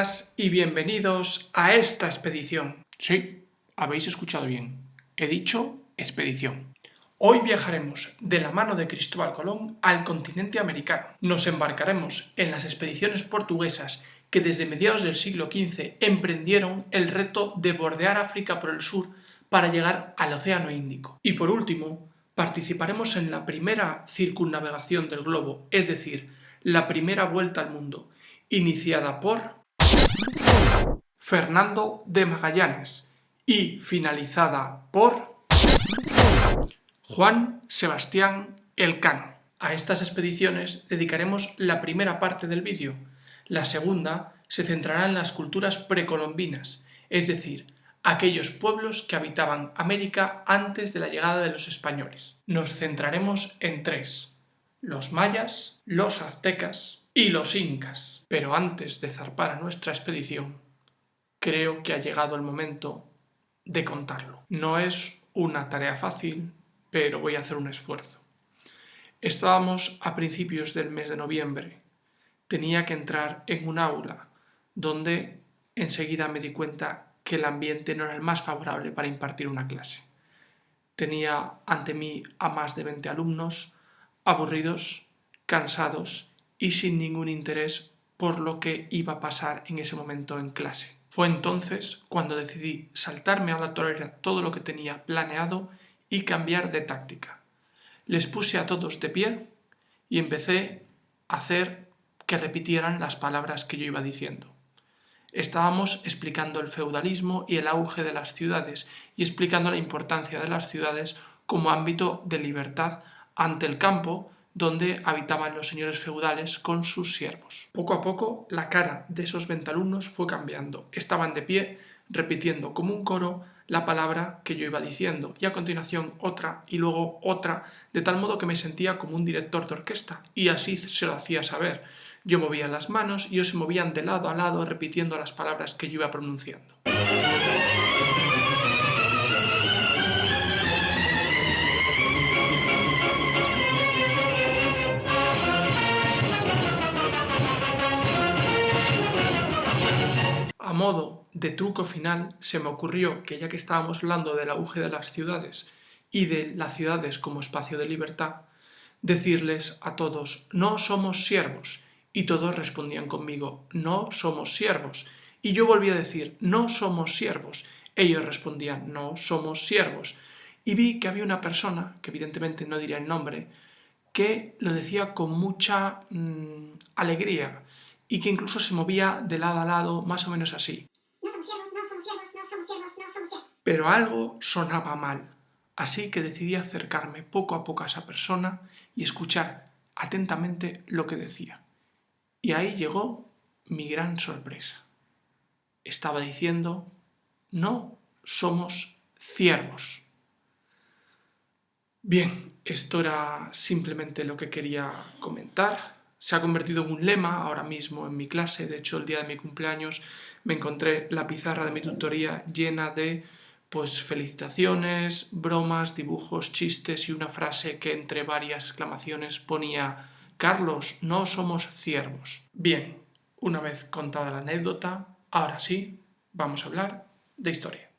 buenas y bienvenidos a esta expedición. Sí, habéis escuchado bien. He dicho expedición. Hoy viajaremos de la mano de Cristóbal Colón al continente americano. Nos embarcaremos en las expediciones portuguesas que desde mediados del siglo XV emprendieron el reto de bordear África por el sur para llegar al Océano Índico. Y por último, participaremos en la primera circunnavegación del globo, es decir, la primera vuelta al mundo, iniciada por Fernando de Magallanes y finalizada por Juan Sebastián Elcano. A estas expediciones dedicaremos la primera parte del vídeo. La segunda se centrará en las culturas precolombinas, es decir, aquellos pueblos que habitaban América antes de la llegada de los españoles. Nos centraremos en tres: los mayas, los aztecas y los incas. Pero antes de zarpar a nuestra expedición, creo que ha llegado el momento de contarlo. No es una tarea fácil, pero voy a hacer un esfuerzo. Estábamos a principios del mes de noviembre. Tenía que entrar en un aula donde enseguida me di cuenta que el ambiente no era el más favorable para impartir una clase. Tenía ante mí a más de 20 alumnos, aburridos, cansados y sin ningún interés por lo que iba a pasar en ese momento en clase. Fue entonces cuando decidí saltarme a la torera todo lo que tenía planeado y cambiar de táctica. Les puse a todos de pie y empecé a hacer que repitieran las palabras que yo iba diciendo. Estábamos explicando el feudalismo y el auge de las ciudades y explicando la importancia de las ciudades como ámbito de libertad ante el campo donde habitaban los señores feudales con sus siervos. Poco a poco la cara de esos 20 alumnos fue cambiando. Estaban de pie, repitiendo como un coro la palabra que yo iba diciendo, y a continuación otra y luego otra, de tal modo que me sentía como un director de orquesta, y así se lo hacía saber. Yo movía las manos y ellos se movían de lado a lado repitiendo las palabras que yo iba pronunciando. A modo de truco final, se me ocurrió que ya que estábamos hablando del auge de las ciudades y de las ciudades como espacio de libertad, decirles a todos: no somos siervos. Y todos respondían conmigo: no somos siervos. Y yo volví a decir: no somos siervos. Ellos respondían: no somos siervos. Y vi que había una persona, que evidentemente no diré el nombre, que lo decía con mucha alegría y que incluso se movía de lado a lado, más o menos así. No somos siervos, no somos siervos, no somos siervos, no somos siervos. Pero algo sonaba mal, así que decidí acercarme poco a poco a esa persona y escuchar atentamente lo que decía. Y ahí llegó mi gran sorpresa. Estaba diciendo: no somos ciervos. Bien, esto era simplemente lo que quería comentar. Se ha convertido en un lema ahora mismo en mi clase. De hecho, el día de mi cumpleaños me encontré la pizarra de mi tutoría llena de felicitaciones, bromas, dibujos, chistes y una frase que entre varias exclamaciones ponía: Carlos, no somos ciervos. Bien, una vez contada la anécdota, ahora sí, vamos a hablar de historia.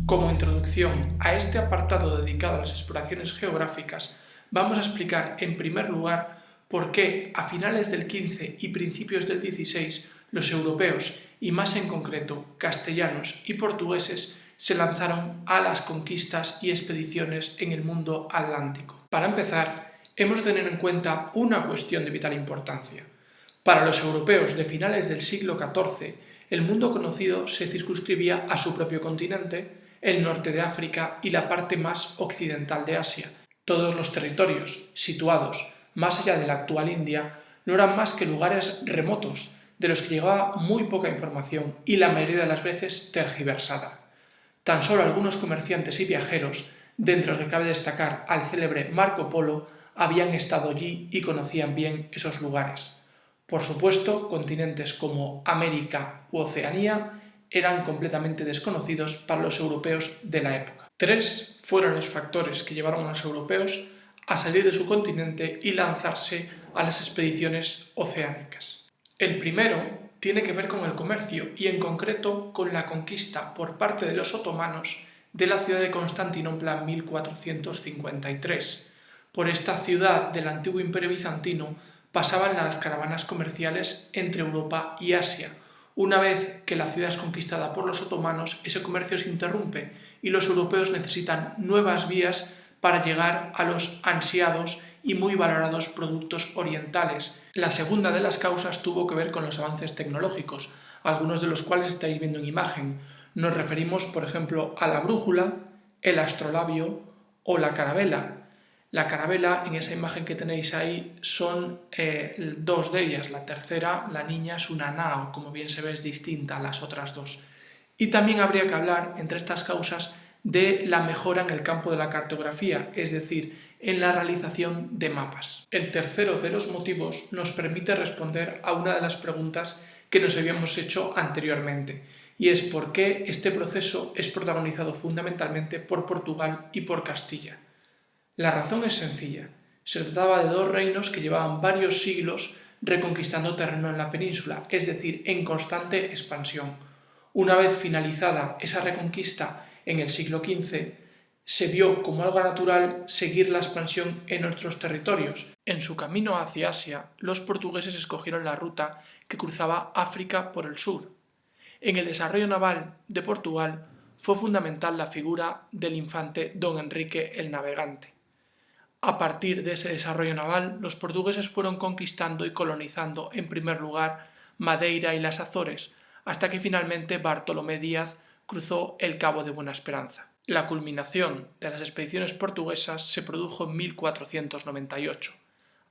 Como introducción a este apartado dedicado a las exploraciones geográficas, vamos a explicar en primer lugar por qué a finales del XV y principios del XVI los europeos, y más en concreto castellanos y portugueses, se lanzaron a las conquistas y expediciones en el mundo atlántico. Para empezar, hemos de tener en cuenta una cuestión de vital importancia. Para los europeos de finales del siglo XIV, el mundo conocido se circunscribía a su propio continente, el norte de África y la parte más occidental de Asia. Todos los territorios situados más allá de la actual India no eran más que lugares remotos, de los que llegaba muy poca información y la mayoría de las veces tergiversada. Tan solo algunos comerciantes y viajeros, dentro de los que cabe destacar al célebre Marco Polo, habían estado allí y conocían bien esos lugares. Por supuesto, continentes como América u Oceanía eran completamente desconocidos para los europeos de la época. 3 fueron los factores que llevaron a los europeos a salir de su continente y lanzarse a las expediciones oceánicas. El primero tiene que ver con el comercio y en concreto con la conquista por parte de los otomanos de la ciudad de Constantinopla en 1453. Por esta ciudad del antiguo imperio bizantino pasaban las caravanas comerciales entre Europa y Asia. Una vez que la ciudad es conquistada por los otomanos, ese comercio se interrumpe y los europeos necesitan nuevas vías para llegar a los ansiados y muy valorados productos orientales. La segunda de las causas tuvo que ver con los avances tecnológicos, algunos de los cuales estáis viendo en imagen. Nos referimos, por ejemplo, a la brújula, el astrolabio o la carabela. La carabela, en esa imagen que tenéis ahí, son 2 de ellas. La tercera, la niña, es una nao, como bien se ve, es distinta a las otras 2. Y también habría que hablar, entre estas causas, de la mejora en el campo de la cartografía, es decir, en la realización de mapas. El tercero de los motivos nos permite responder a una de las preguntas que nos habíamos hecho anteriormente, y es por qué este proceso es protagonizado fundamentalmente por Portugal y por Castilla. La razón es sencilla. Se trataba de 2 reinos que llevaban varios siglos reconquistando terreno en la península, es decir, en constante expansión. Una vez finalizada esa reconquista en el siglo XV, se vio como algo natural seguir la expansión en otros territorios. En su camino hacia Asia, los portugueses escogieron la ruta que cruzaba África por el sur. En el desarrollo naval de Portugal fue fundamental la figura del infante Don Enrique el Navegante. A partir de ese desarrollo naval, los portugueses fueron conquistando y colonizando en primer lugar Madeira y las Azores, hasta que finalmente Bartolomé Díaz cruzó el Cabo de Buena Esperanza. La culminación de las expediciones portuguesas se produjo en 1498,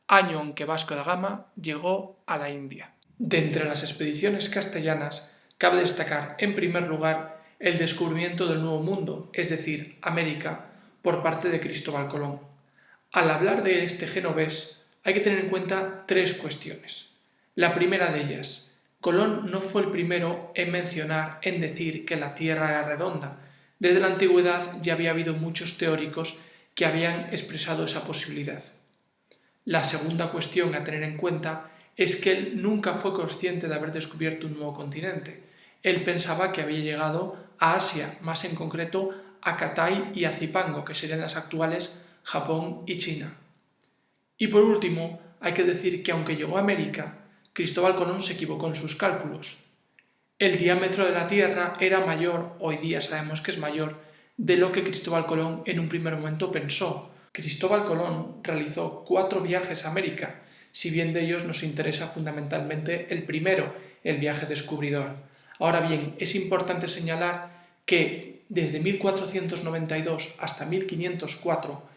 año en que Vasco da Gama llegó a la India. De entre las expediciones castellanas, cabe destacar, en primer lugar, el descubrimiento del Nuevo Mundo, es decir, América, por parte de Cristóbal Colón. Al hablar de este genovés, hay que tener en cuenta 3 cuestiones. La primera de ellas, Colón no fue el primero en mencionar, en decir que la Tierra era redonda. Desde la antigüedad ya había habido muchos teóricos que habían expresado esa posibilidad. La segunda cuestión a tener en cuenta es que él nunca fue consciente de haber descubierto un nuevo continente. Él pensaba que había llegado a Asia, más en concreto a Cathay y a Zipango, que serían las actuales Japón y China. Y por último, hay que decir que aunque llegó a América, Cristóbal Colón se equivocó en sus cálculos. El diámetro de la Tierra era mayor, hoy día sabemos que es mayor, de lo que Cristóbal Colón en un primer momento pensó. Cristóbal Colón realizó 4 viajes a América, si bien de ellos nos interesa fundamentalmente el primero, el viaje descubridor. Ahora bien, es importante señalar que desde 1492 hasta 1504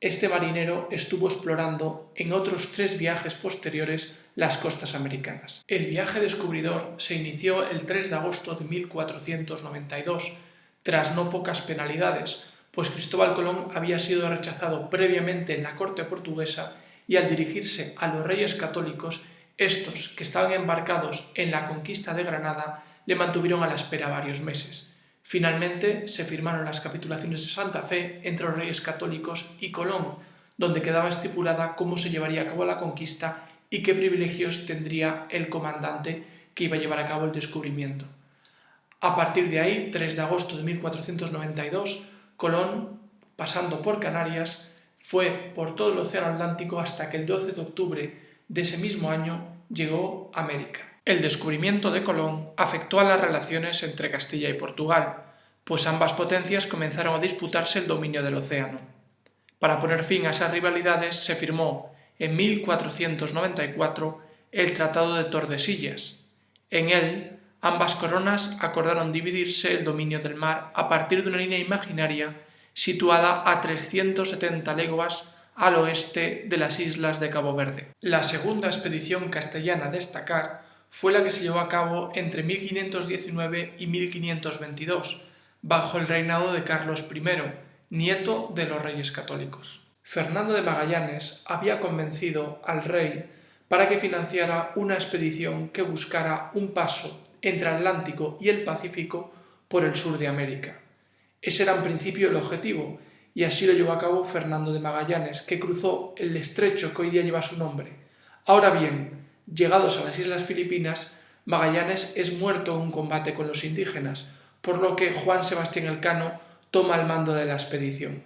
este marinero estuvo explorando en otros 3 viajes posteriores las costas americanas. El viaje descubridor se inició el 3 de agosto de 1492, tras no pocas penalidades, pues Cristóbal Colón había sido rechazado previamente en la corte portuguesa y al dirigirse a los reyes católicos, estos, que estaban embarcados en la conquista de Granada, le mantuvieron a la espera varios meses. Finalmente se firmaron las capitulaciones de Santa Fe entre los reyes católicos y Colón, donde quedaba estipulada cómo se llevaría a cabo la conquista y qué privilegios tendría el comandante que iba a llevar a cabo el descubrimiento. A partir de ahí, 3 de agosto de 1492, Colón, pasando por Canarias, fue por todo el océano Atlántico hasta que el 12 de octubre de ese mismo año llegó a América. El descubrimiento de Colón afectó a las relaciones entre Castilla y Portugal, pues ambas potencias comenzaron a disputarse el dominio del océano. Para poner fin a esas rivalidades se firmó en 1494 el Tratado de Tordesillas. En él, ambas coronas acordaron dividirse el dominio del mar a partir de una línea imaginaria situada a 370 leguas al oeste de las islas de Cabo Verde. La segunda expedición castellana a destacar fue la que se llevó a cabo entre 1519 y 1522, bajo el reinado de Carlos I, nieto de los reyes católicos. Fernando de Magallanes había convencido al rey para que financiara una expedición que buscara un paso entre Atlántico y el Pacífico por el sur de América. Ese era en principio el objetivo, y así lo llevó a cabo Fernando de Magallanes, que cruzó el estrecho que hoy día lleva su nombre. Ahora bien, llegados a las Islas Filipinas, Magallanes es muerto en un combate con los indígenas, por lo que Juan Sebastián Elcano toma el mando de la expedición.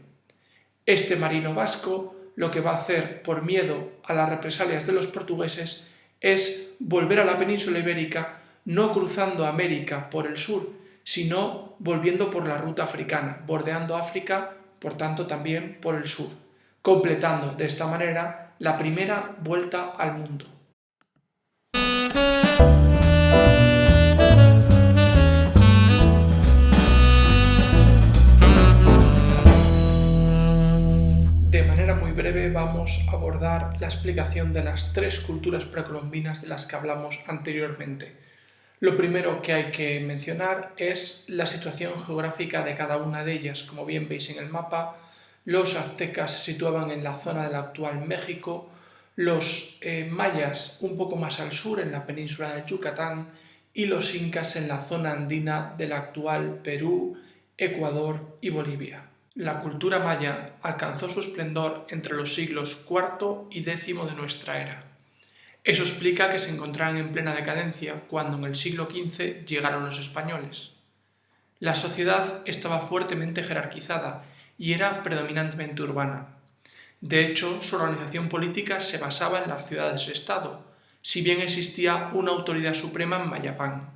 Este marino vasco lo que va a hacer, por miedo a las represalias de los portugueses, es volver a la península ibérica, no cruzando América por el sur, sino volviendo por la ruta africana, bordeando África, por tanto también por el sur, completando de esta manera la primera vuelta al mundo. De manera muy breve vamos a abordar la explicación de las tres culturas precolombinas de las que hablamos anteriormente. Lo primero que hay que mencionar es la situación geográfica de cada una de ellas. Como bien veis en el mapa, los aztecas se situaban en la zona del actual México, los mayas un poco más al sur en la península de Yucatán y los incas en la zona andina del actual Perú, Ecuador y Bolivia. La cultura maya alcanzó su esplendor entre los siglos IV y X de nuestra era. Eso explica que se encontraran en plena decadencia cuando en el siglo XV llegaron los españoles. La sociedad estaba fuertemente jerarquizada y era predominantemente urbana. De hecho, su organización política se basaba en las ciudades-estado, si bien existía una autoridad suprema en Mayapán.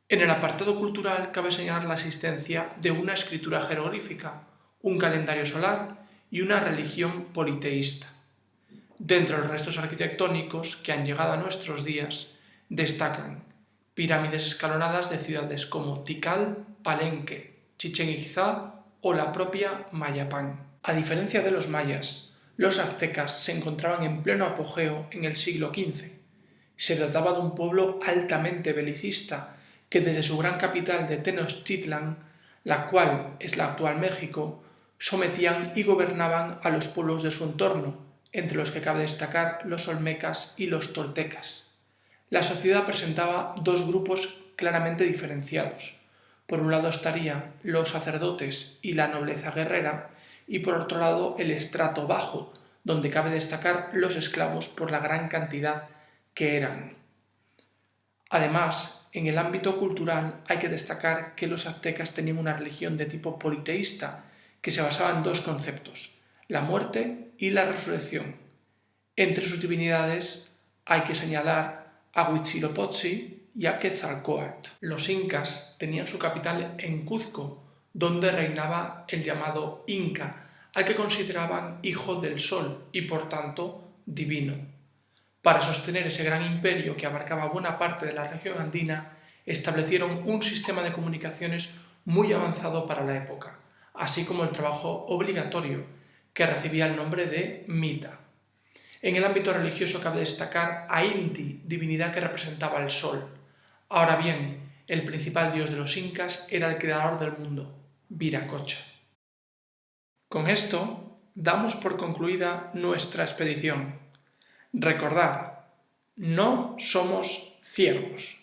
En el apartado cultural cabe señalar la existencia de una escritura jeroglífica, un calendario solar y una religión politeísta. De entre los restos arquitectónicos que han llegado a nuestros días, destacan pirámides escalonadas de ciudades como Tikal, Palenque, Chichén Itzá o la propia Mayapán. A diferencia de los mayas, los aztecas se encontraban en pleno apogeo en el siglo XV. Se trataba de un pueblo altamente belicista que desde su gran capital de Tenochtitlan, la cual es la actual México, sometían y gobernaban a los pueblos de su entorno, entre los que cabe destacar los olmecas y los toltecas. La sociedad presentaba dos grupos claramente diferenciados. Por un lado estarían los sacerdotes y la nobleza guerrera, y por otro lado el estrato bajo, donde cabe destacar los esclavos por la gran cantidad que eran. Además, en el ámbito cultural hay que destacar que los aztecas tenían una religión de tipo politeísta, que se basaba en dos conceptos: la muerte y la resurrección. Entre sus divinidades hay que señalar a Huitzilopochtli y a Quetzalcóatl. Los incas tenían su capital en Cuzco, donde reinaba el llamado Inca, al que consideraban hijo del sol y por tanto divino. Para sostener ese gran imperio que abarcaba buena parte de la región andina, establecieron un sistema de comunicaciones muy avanzado para la época, así como el trabajo obligatorio, que recibía el nombre de mita. En el ámbito religioso cabe destacar a Inti, divinidad que representaba el sol. Ahora bien, el principal dios de los incas era el creador del mundo, Viracocha. Con esto, damos por concluida nuestra expedición. Recordad, no somos ciegos.